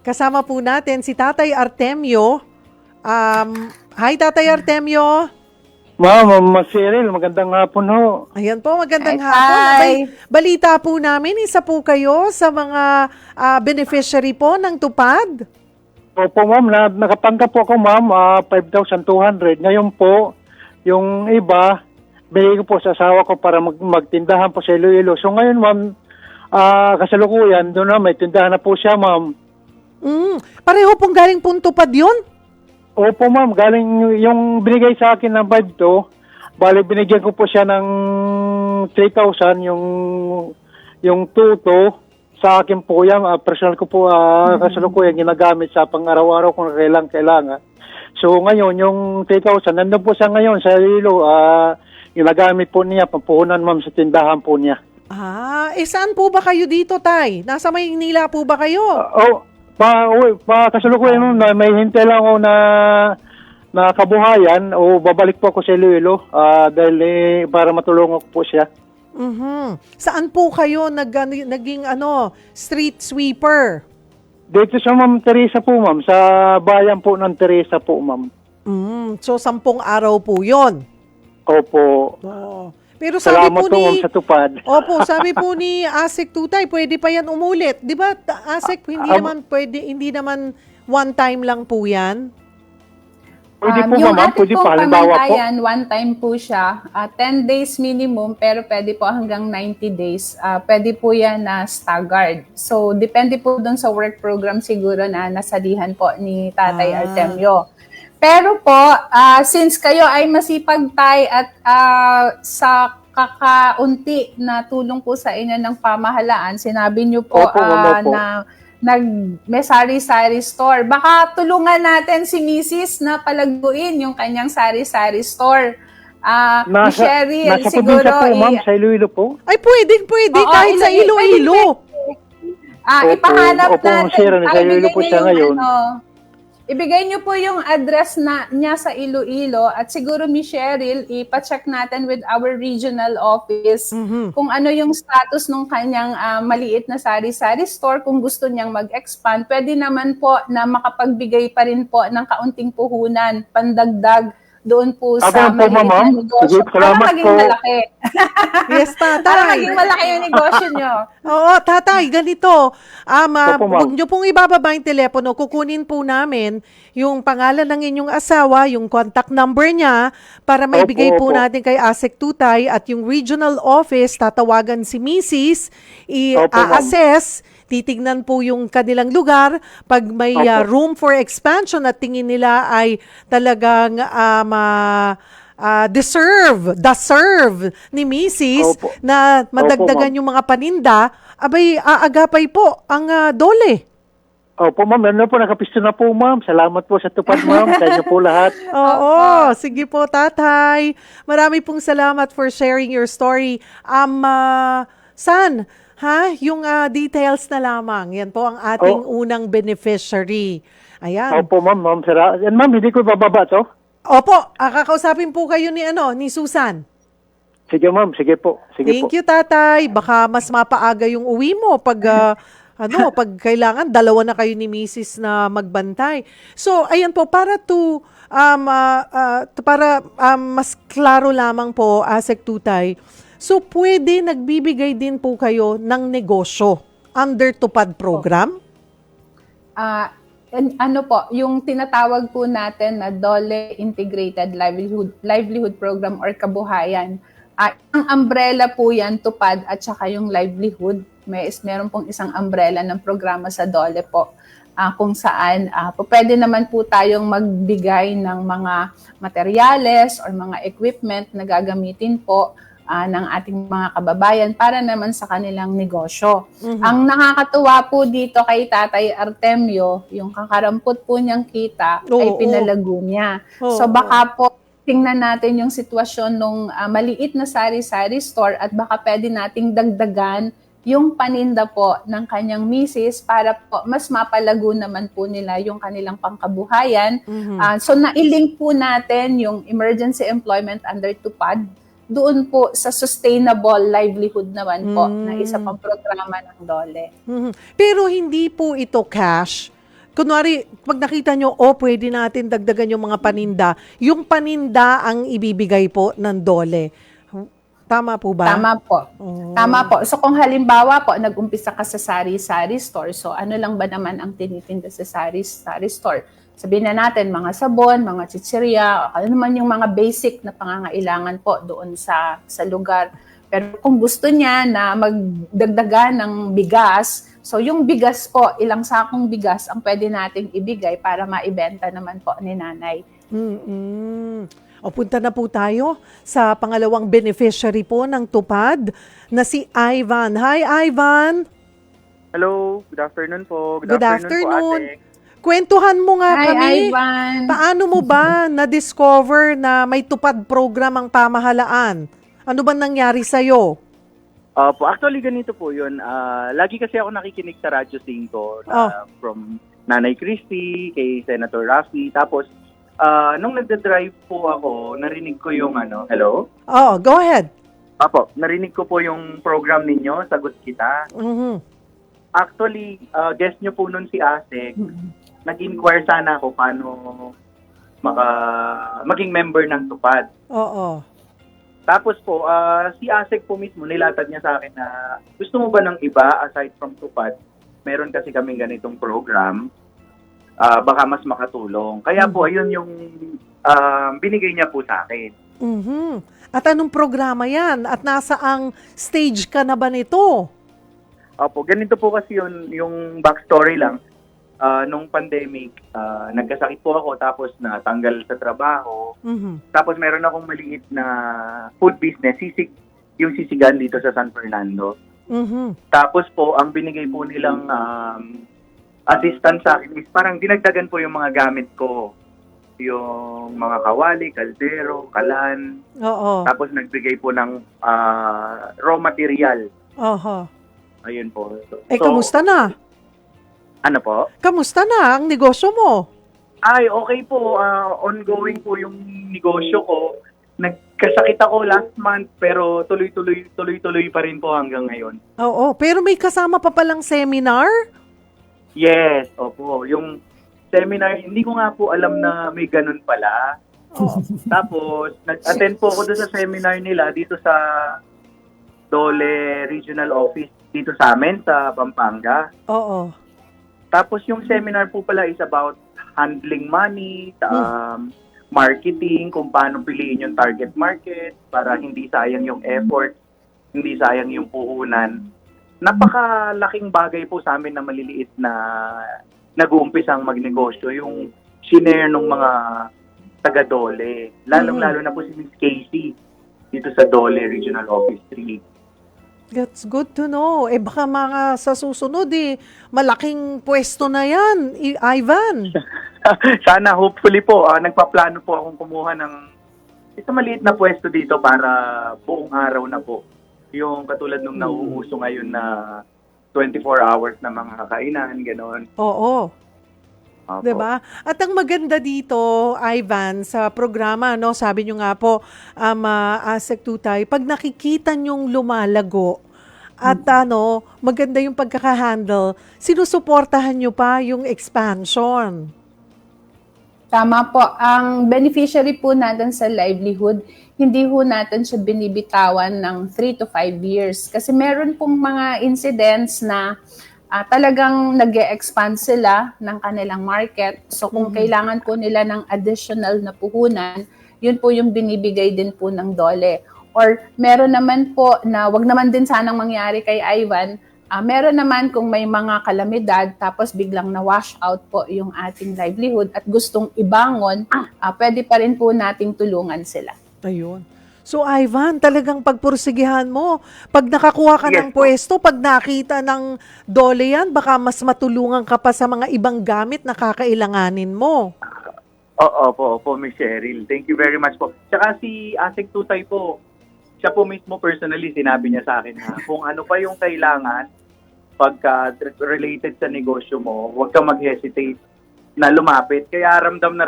Kasama po natin si Tatay Artemio. Hi, Tatay Artemio. Ma'am Cyril, magandang hapon ho. Ayan po, magandang Hi, hapon. hi. Abay, balita po namin, isa po kayo sa mga beneficiary po ng tupad. Opo ma'am, nakatanggap po ako ma'am, 5,200. Ngayon po, yung iba, binigay ko po sa asawa ko para magtindahan po sa Iloilo. So ngayon ma'am, kasalukuyan, doon na may tindahan na po siya ma'am. Pareho pong galing pong tupad yun? Opo ma'am, galing yung binigay sa akin ng 5,200, bali binigyan ko po siya ng 3,000, yung 2,200 sa akin po yan, personal ko po kasalukuyan ginagamit sa pang-araw-araw kung kailangan. So ngayon, yung 3,000, nandun po siya ngayon sa Iloilo, ginagamit po niya, pampuhunan ma'am sa tindahan po niya. Saan po ba kayo dito, Tay? Nasa Maynila po ba kayo? Kasalukuyan nun, may hintay lang ako na kabuhayan o babalik po ako sa Iloilo dahil para matulungan ko po siya. Saan po kayo naging street sweeper? Dito sa Ma'am Teresa po ma'am, sa bayan po ng Teresa po ma'am. So 10 araw po yon. Opo. Pero sabi Salamat po po ma'am sa tupad. Opo, sabi po ni Asik Tutay, pwede pa yan umulit. 'Di ba, Asik, hindi naman one time lang po yan. Pwede po Yung ma'am, ating pwede pong pa, halimbawa po. pamantayan, one time po siya, 10 days minimum, pero pwede po hanggang 90 days. Pwede po yan na staggered. So, depende po dun sa work program siguro na nasalihan po ni Tatay Artemio. Pero po, since kayo ay masipag tay at sa kakaunti na tulong po sa inyo ng pamahalaan, sinabi niyo po Opo. na may sari-sari store. Baka tulungan natin si Mrs. na palaguin yung kanyang sari-sari store. Cheryl, Nasa siguro probinsya po ma'am, sa Iloilo po. Ay, pwede, Oo, kahit sa Iloilo. Ipahanap Opo, natin. sir, nasa Iloilo po siya ngayon. Ibigay niyo po yung address niya sa Iloilo at siguro, Miss Cheryl, ipacheck natin with our regional office kung ano yung status ng kanyang maliit na sari-sari store. Kung gusto niyang mag-expand, pwede naman po na makapagbigay pa rin po ng kaunting puhunan, pandagdag doon po sa maliit na negosyo. Para maging malaki. Yes, Tatay. Para maging malaki yung negosyo niyo. Oo, Tatay, ganito. Opo, ma'am. Huwag niyo pong ibababa yung telepono. Kukunin po namin yung pangalan ng inyong asawa, yung contact number niya, para maibigay po Opo. natin kay Asik Tutay at yung regional office, tatawagan si Mrs. Opo, ma'am. I-assess, titignan po yung kanilang lugar. Pag may Opo. room for expansion at tingin nila ay talagang deserve ni Mrs. Opo. na madagdagan Opo, ma'am. yung mga paninda, abay aagapay po ang dole. Opo ma'am, ano po, nakapisto na po ma'am. Salamat po sa tupad ma'am, sa inyo po lahat. Oo, sige po, Tatay. Marami pong salamat for sharing your story. San, yung details na lamang. Yan po ang ating unang beneficiary. Ayan. Opo ma'am, yan ma'am, hindi ko bababa to. Opo, kakausapin po kayo ni Susan. Sige ma'am, sige po. Thank you, Tatay. Baka mas mapaaga yung uwi mo pag pag kailangan dalawa na kayo ni Mrs. na magbantay. So, ayan po, para mas klaro lamang po, Asek Tutay. So, pwede nagbibigay din po kayo ng negosyo under Tupad program? Yung tinatawag po natin na DOLE Integrated Livelihood Program or Kabuhayan. Ang umbrella po yan, Tupad at saka yung livelihood. Meron pong isang umbrella ng programa sa DOLE po. Kung saan pwede naman po tayong magbigay ng mga materyales or mga equipment na gagamitin po ng ating mga kababayan para naman sa kanilang negosyo. Ang nakakatuwa po dito kay Tatay Artemio, yung kakarampot po niyang kita ay pinalago niya. So baka po tingnan natin yung sitwasyon ng maliit na sari-sari store at baka pwede nating dagdagan yung paninda po ng kanyang misis para po mas mapalago naman po nila yung kanilang pangkabuhayan. So nailink po natin yung emergency employment under TUPAD doon po sa sustainable livelihood naman po na isa pang programa ng DOLE. Pero hindi po ito cash. kunwari, pag nakita nyo, pwede natin dagdagan yung mga paninda ang ibibigay po ng DOLE. Tama po ba? Tama po. Oh. Tama po. So kung halimbawa po, nag-umpisa ka sa sari-sari store, so ano lang ba naman ang tinitinda sa sari-sari store? Sabihin na natin, mga sabon, mga chichirya, ano naman yung mga basic na pangangailangan po doon sa lugar. Pero kung gusto niya na magdagdagan ng bigas, so yung bigas po, ilang sakong bigas ang pwede nating ibigay para maibenta naman po ni nanay. O punta na po tayo sa pangalawang beneficiary po ng tupad na si Ivan. Hi, Ivan! Hello, good afternoon po. Good afternoon. Po, ate. Kwentuhan mo nga Hi, kami. Ivan! Paano mo ba na-discover na may tupad program ang pamahalaan? Ano ba nangyari sa'yo? Actually, ganito po yun. Lagi kasi ako nakikinig sa Radyo 5 from Nanay Christy, kay Senator Raffy. Tapos, nung nagda-drive po ako, narinig ko yung hello? Go ahead. Apo, narinig ko po yung program ninyo, Sagot Kita. Mhm. Actually, guest nyo po nun si Asek. Nag-inquire sana ako paano maging member ng Tupad. Oo. Tapos po, si Asek po mismo, nilatag niya sa akin na gusto mo ba ng iba aside from Tupad? Meron kasi kaming ganitong program. Baka mas makatulong. Kaya po, ayun yung binigay niya po sa akin. Mhm. At anong programa yan? At nasaang stage ka na ba nito? Opo, ganito po kasi yung backstory lang. Nung pandemic, nagkasakit po ako tapos natanggal sa trabaho. Mhm. Tapos meron akong maliit na food business, yung sisigan dito sa San Fernando. Mhm. Tapos po, ang binigay po nilang assistance sa akin is parang dinagdagan po yung mga gamit ko. Yung mga kawali, kaldero, kalan. Oo. Tapos nagbigay po ng raw material. Oho. Ayun po. Kamusta na? Ano po? Kamusta na ang negosyo mo? Ay, okay po. Ongoing po yung negosyo ko. Nagkasakit ako last month pero tuloy-tuloy pa rin po hanggang ngayon. Oo. Pero may kasama pa palang seminar? Yes, opo. Yung seminar, hindi ko nga po alam na may ganun pala. Tapos, nag-attend po ako doon sa seminar nila dito sa Dole Regional Office dito sa amin, sa Pampanga. Oo. Tapos yung seminar po pala is about handling money, marketing, kung paano piliin yung target market para hindi sayang yung effort, hindi sayang yung puhunan. Napakalaking bagay po sa amin na maliliit na nag-uumpisang magnegosyo, yung shinare ng mga taga-Dole. Lalong-lalo na po si Ms. Casey dito sa Dole Regional Office 3. That's good to know. Baka mga sa susunod malaking pwesto na yan, Ivan. Sana, hopefully po, nagpaplano po akong kumuha ng isang maliit na pwesto dito para buong araw na po. Yung katulad nung nauuso ngayon na 24 hours na mga kakainan, gano'n. Oo. Opo. 'Di ba? At ang maganda dito, Ivan, sa programa, no, sabi nyo nga po, Asek Tutay, pag nakikita nyong lumalago at maganda yung pagkaka-handle, sinusuportahan nyo pa yung expansion. Tama po. Ang beneficiary po natin sa livelihood, hindi ho natin siya binibitawan ng 3 to 5 years. Kasi meron pong mga incidents na talagang nag-e-expand sila ng kanilang market. So kung kailangan po nila ng additional na puhunan, yun po yung binibigay din po ng DOLE. Or meron naman po na wag naman din sanang mangyari kay Ivan, meron naman kung may mga kalamidad tapos biglang na-wash out po yung ating livelihood at gustong ibangon, pwede pa rin po nating tulungan sila. Ayun. So Ivan, talagang pagpursigihan mo. Pag nakakuha ka ng pwesto, pag nakita ng DOLE yan, baka mas matulungan ka pa sa mga ibang gamit na kakailanganin mo. Opo, Ms. Cheryl. Thank you very much po. Tsaka si Asek Tutay po, siya po mismo personally sinabi niya sa akin na kung ano pa yung kailangan pagka related sa negosyo mo, huwag kang mag-hesitate na lumapit. Kaya ramdam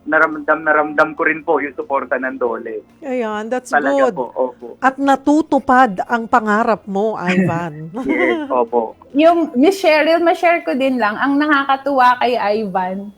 naramdam ko rin po yung suporta ng Dole. Ayan, that's Talaga good. po, opo. At natutupad ang pangarap mo, Ivan. Yes, opo. Yung Miss Cheryl, ma-share ko din lang, ang nakakatuwa kay Ivan,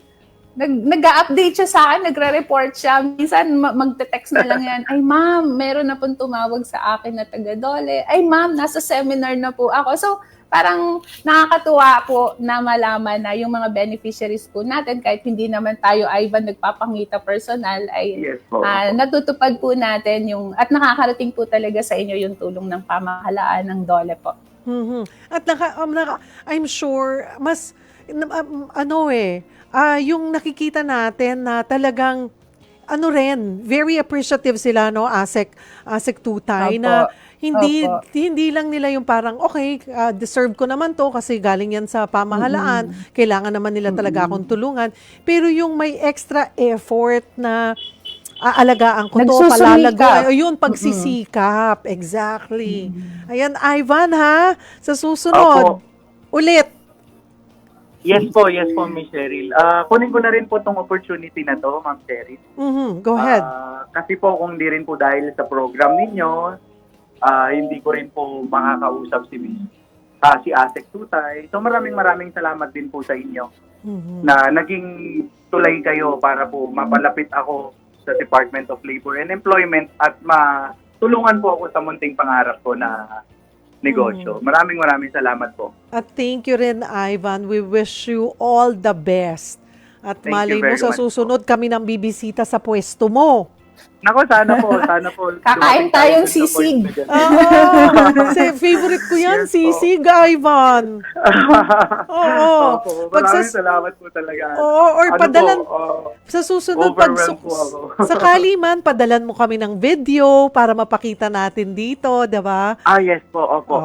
nag-update siya sa akin, nagre-report siya. Minsan, magte-text na lang yan, ay ma'am, meron na pong tumawag sa akin na taga-Dole. Ay ma'am, nasa seminar na po ako. So, parang nakakatuwa po na malaman na yung mga beneficiaries po natin, kahit hindi naman tayo, Ivan, nagpapangita personal, ay Yes po. natutupad po natin yung, at nakakarating po talaga sa inyo yung tulong ng pamahalaan ng Dole po. Mhm. At I'm sure, mas, yung nakikita natin na talagang, very appreciative sila, no, ASEC Tutay, Opo. na hindi Opo. hindi lang nila yung parang, okay, deserve ko naman to kasi galing yan sa pamahalaan, kailangan naman nila talaga akong tulungan. Pero yung may extra effort na aalagaan ko to, Nagsusumikap. palalago. Ayun, pagsisikap. Exactly. Ayan, Ivan, ha? Sa susunod, Opo. ulit. Yes po, Miss Cheryl. Kunin ko na rin po tong opportunity na to, Ma'am Cheryl. Go ahead. Kasi po kung di rin po dahil sa program ninyo, hindi ko rin po makakausap si ASEC Tutay. So maraming salamat din po sa inyo na naging tulay kayo para po mapalapit ako sa Department of Labor and Employment at matulungan po ako sa munting pangarap ko na negosyo. Maraming salamat po. At thank you rin, Ivan. We wish you all the best. At Thank malay you mo very sa much susunod, kami nang bibisita sa pwesto mo. Nako, sana po. Kakain dumating tayo tayong dun sa sisig. point na ganun. Kasi favorite ko yan, Yes po. sisig, Ivan. Oo. Opo, Pag maraming sa- salamat po talaga. Oo, or padalan, Po, sa susunod, pag overwhelmed po ako. sakali man, padalan mo kami ng video para mapakita natin dito, diba? yes po, opo.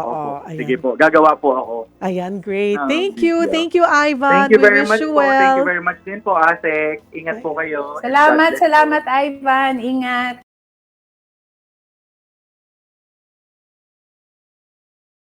ayan. Sige po, gagawa po ako. Ayan, great. Ah, Thank you. video. Thank you, Ivan. Thank you We very wish much you po. Thank well. you very much din po, Asek. Ingat po kayo. Salamat, God bless po. Ivan. Ingat.